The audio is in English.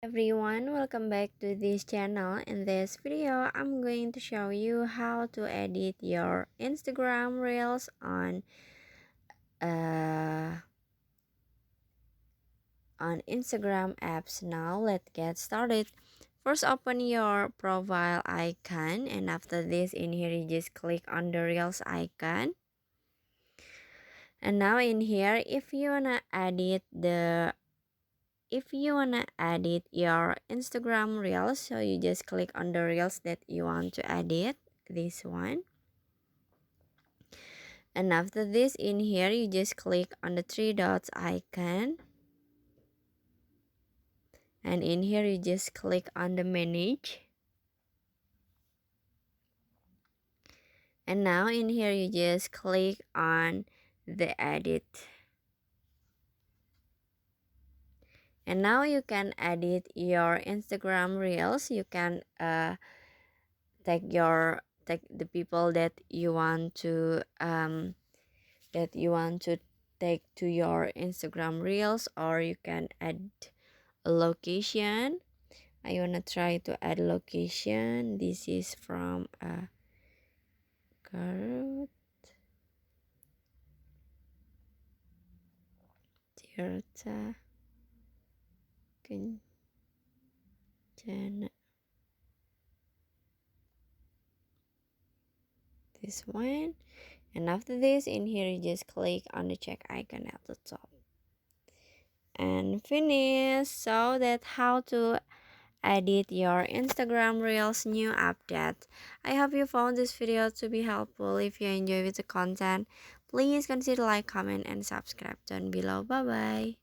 Everyone, welcome back to this channel. In this video, I'm going to show you how to edit your Instagram Reels uh, on Instagram apps. Now, let's get started. First, open your profile icon, and after this, in here, you just click on the Reels icon. And now in here, if you wanna edit your Instagram reels, so you just click on the reels that you want to edit, this one. And after this, in here you just click on the three dots icon, and in here you just click on the manage. And now in here you just click on the edit, and now you can edit your Instagram reels. You can take the people that you want to take to your Instagram reels, or you can add a location. I wanna try to add location. This is from Garut Tirta Kencana, this one. And after this, in here you just click on the check icon at the top and finish. So that's how to edit your Instagram Reels new update. I hope you found this video to be helpful. If you enjoy the content, please consider like, comment, and subscribe down below. Bye bye.